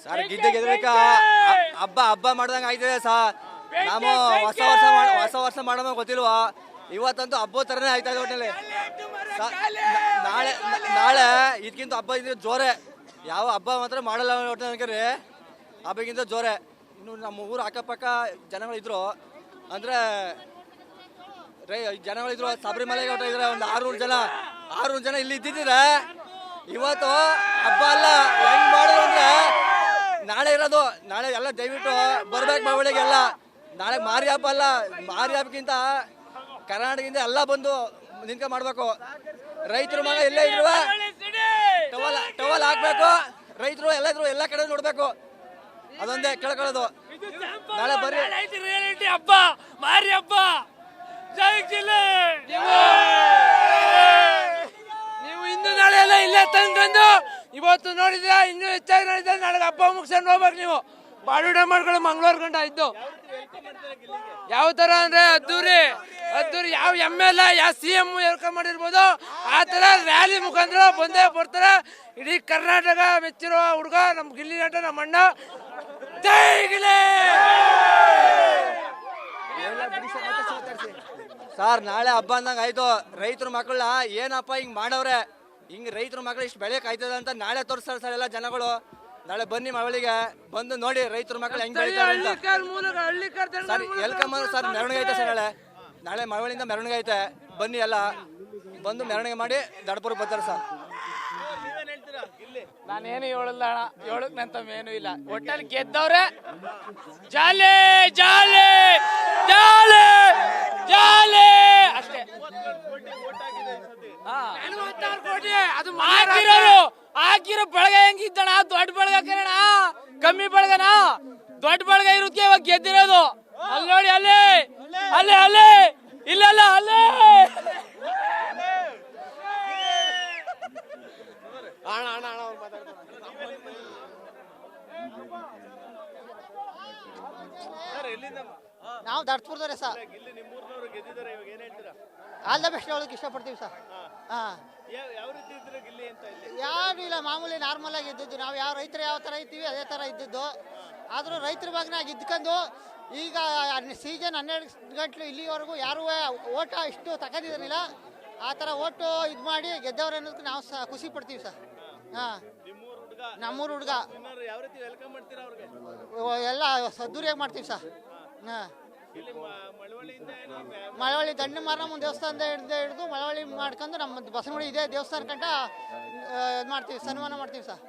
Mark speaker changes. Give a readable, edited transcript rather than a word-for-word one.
Speaker 1: Sir ಗಿದ್ದೆ ಗೆದ್ಬೇಕಾ ಹಬ್ಬ ಹಬ್ಬ ಮಾಡ್ದಂಗೆ ಆಯ್ತದೆ ಸರ್. ನಾವು ಹೊಸ ವರ್ಷ ಮಾಡೋಣ ಗೊತ್ತಿಲ್ವಾ, ಇವತ್ತಂತೂ ಹಬ್ಬ ಥರನೇ ಆಯ್ತಾ ಇದೆ ಒಟ್ಟಿನಲ್ಲಿ. ನಾಳೆ ನಾಳೆ ಇದಕ್ಕಿಂತ ಹಬ್ಬ ಇದ್ರೆ ಜೋರೆ, ಯಾವ ಹಬ್ಬ ಮಾತ್ರ ಮಾಡಲ್ಲ ಒಟ್ಟು ಅನ್ಕರಿ, ಹಬ್ಬಕ್ಕಿಂತ ಜೋರೆ. ಇನ್ನು ನಮ್ಮ ಊರು ಅಕ್ಕಪಕ್ಕ ಜನಗಳಿದ್ರು ಅಂದರೆ ಜನಗಳಿದ್ರು, ಶಬರಿಮಲೆಗೆ ಹೊಟ್ಟಿದ್ರೆ ಒಂದು 600 ಜನ ಇಲ್ಲಿ ಇದ್ದಿದ್ರೆ ಇವತ್ತು ಹಬ್ಬ ಅಲ್ಲ. ಹೆಂಗ್ ಮಾಡೋದು ಅಂದ್ರೆ ನಾಳೆ ಇರೋದು, ನಾಳೆ ಎಲ್ಲ ದಯವಿಟ್ಟು ಬರ್ಬೇಕು ಮಳವಳ್ಳಿಗೆಲ್ಲ. ನಾಳೆ ಮಾರಿ ಹಬ್ಬ ಅಲ್ಲ, ಮಾರಿ ಹಬ್ಬಕ್ಕಿಂತ ಕರ್ನಾಟಕದಿಂದ ಎಲ್ಲ ಬಂದು ನಿಂತ್ಕ ಮಾಡ್ಬೇಕು. ರೈತರು ಮಗ ಎಲ್ಲೇ ಇರುವ ಟವಲ್ ಹಾಕ್ಬೇಕು, ರೈತರು ಎಲ್ಲ ಇದ್ರು ಎಲ್ಲ ಕಡೆ ನೋಡ್ಬೇಕು, ಅದೊಂದೇ ಕೇಳ್ಕೊಳ್ಳೋದು. ನಾಳೆ ಬರ್ರಿ
Speaker 2: ಹಬ್ಬ, ಮಾರಿ ಹಬ್ಬ. ನೀವು ಇಂದು ನಾಳೆ ಎಲ್ಲ ಇಲ್ಲೇ ತಂದು ಇವತ್ತು ನೋಡಿದ್ರೆ ಇನ್ನೂ ಹೆಚ್ಚಾಗಿ ನೋಡಿದ್ರೆ ನಾಳೆ ಹಬ್ಬ ಮುಗಿಸ್ಕೊಂಡು ಹೋಗ್ಬೇಕು. ನೀವು ಬಾಡುಡ ಮಾಡ್ಕೊಳ್ಳೋ ಮಂಗಳೂರು ಗಂಟ ಇದ್ದು ಯಾವ ತರ ಅಂದ್ರೆ ಅದ್ದೂರಿ ಯಾವ MLA ಯಾವ CM ಹೇಳ್ಕೊಂಡ್ ಮಾಡಿರ್ಬೋದು, ಆ ತರ ರ್ಯಾಲಿ ಮುಖಾಂತರ ಬಂದೇ ಬರ್ತಾರೆ. ಇಡೀ ಕರ್ನಾಟಕ ಮೆಚ್ಚಿರುವ ಹುಡುಗ ನಮ್ ಗಿಲ್ಲಿ ನಟ, ನಮ್ಮ ಅಣ್ಣ. ಜೈ ಗಿಲ್ಲಿ.
Speaker 1: ಸರ್ ನಾಳೆ ಹಬ್ಬ ಅಂದಂಗೆ ಆಯ್ತು. ರೈತರ ಮಕ್ಕಳನ್ನ ಏನಪ್ಪ ಹಿಂಗ್ ಮಾಡವ್ರೆ, ಹಿಂಗ್ ರೈತರ ಮಕ್ಳು ಇಷ್ಟು ಬೆಳೆ ಕಾಯ್ತದ ಅಂತ ನಾಳೆ ತೋರಿಸ್ತಾರೆ ಸರ್ ಎಲ್ಲ ಜನಗಳು. ನಾಳೆ ಬನ್ನಿ ಮಳವಳ್ಳಿಗೆ, ಬಂದು ನೋಡಿ ರೈತರ ಮಕ್ಕಳು ಹೆಂಗ್ ಬೆಳಿತಾರೆ ಅಂತ. ಸರ್ ಎಲ್ಕಂಬ ಸರ್ ಮೆರವಣಿಗೆ ಐತೆ ಸರ್, ನಾಳೆ ಮಳವಳ್ಳಿಯಿಂದ ಮೆರವಣಿಗೆ ಐತೆ, ಬನ್ನಿ ಎಲ್ಲ ಬಂದು ಮೆರವಣಿಗೆ ಮಾಡಿ ದಡಪುರಕ್ಕೆ ಬರ್ತಾರೆ ಸರ್.
Speaker 2: ನಾನೇನು ಹೇಳಲ್ಲ ಅಣ್ಣ, ಹೇಳಕ್ನಂತ ಏನು ಇಲ್ಲ. ಒಟ್ಟಲ್ಲಿ ಗೆದ್ದವ್ರೆ ಜಾಲೆ ಜಾಲೆ ಜಾಲೆ ಜಾಲೆ ಅಷ್ಟೇ. ಅದು ಹಾಕಿರೋ ಬಳಗ ಹೆಂಗಿದ್ದಣ, ದೊಡ್ಡ ಬಳಗ ಕೇಳೋಣ, ಕಮ್ಮಿ ಬಳಗನ, ದೊಡ್ಡ ಬಳಗ ಇರೋದಕ್ಕೆ ಇವಾಗ ಗೆದ್ದಿರೋದು. ಅಲ್ಲಿ ನೋಡಿ, ಅಲ್ಲೇ ಅಲ್ಲೇ ಅಲ್ಲೇ ಇಲ್ಲಲ್ಲ ಅಲ್ಲೇ.
Speaker 3: ನಾವು ದಡ್ಪುರದವ್ರೆ ಸರ್. ಆಲ್ ದ ಬೆಸ್ಟ್ ಹೇಳೋದಕ್ಕೆ ಇಷ್ಟಪಡ್ತೀವಿ ಸರ್. ಯಾರು ಇಲ್ಲ, ಮಾಮೂಲಿ ನಾರ್ಮಲ್ ಆಗಿ ಇದ್ದದ್ದು. ನಾವು ಯಾವ ರೈತರು ಯಾವ ಥರ ಇದ್ದೀವಿ ಅದೇ ಥರ ಇದ್ದದ್ದು. ಆದರೂ ರೈತರ ಭಾಗನಾಗ ಇದ್ಕೊಂಡು ಈಗ ಸೀಸನ್ 12 ಗಂಟಲು ಇಲ್ಲಿವರೆಗೂ ಯಾರೂ ಓಟ ಇಷ್ಟು ತಗೊಂಡಿದ್ದಾನಿಲ್ಲ. ಆ ಥರ ಓಟು ಇದು ಮಾಡಿ ಗೆದ್ದವ್ರು ಅನ್ನೋದಕ್ಕೆ ನಾವು ಖುಷಿ ಪಡ್ತೀವಿ ಸರ್. ನಮ್ಮೂರು ಹುಡುಗ ಎಲ್ಲ ಸದ್ದೂರಿಯಾಗಿ ಮಾಡ್ತೀವಿ ಸರ್. ಮಳವಳ್ಳಿ ದಂಡ ಮಾರಮ್ಮ ದೇವಸ್ಥಾನದ ಹಿಡಿದು ಮಳವಳ್ಳಿ ಮಾಡ್ಕೊಂಡು ನಮ್ಮ ಬಸವನಗುಡಿ ಇದೇ ದೇವಸ್ಥಾನ ಕಂಡ ಇದು ಮಾಡ್ತೀವಿ, ಸನ್ಮಾನ ಮಾಡ್ತೀವಿ ಸರ್.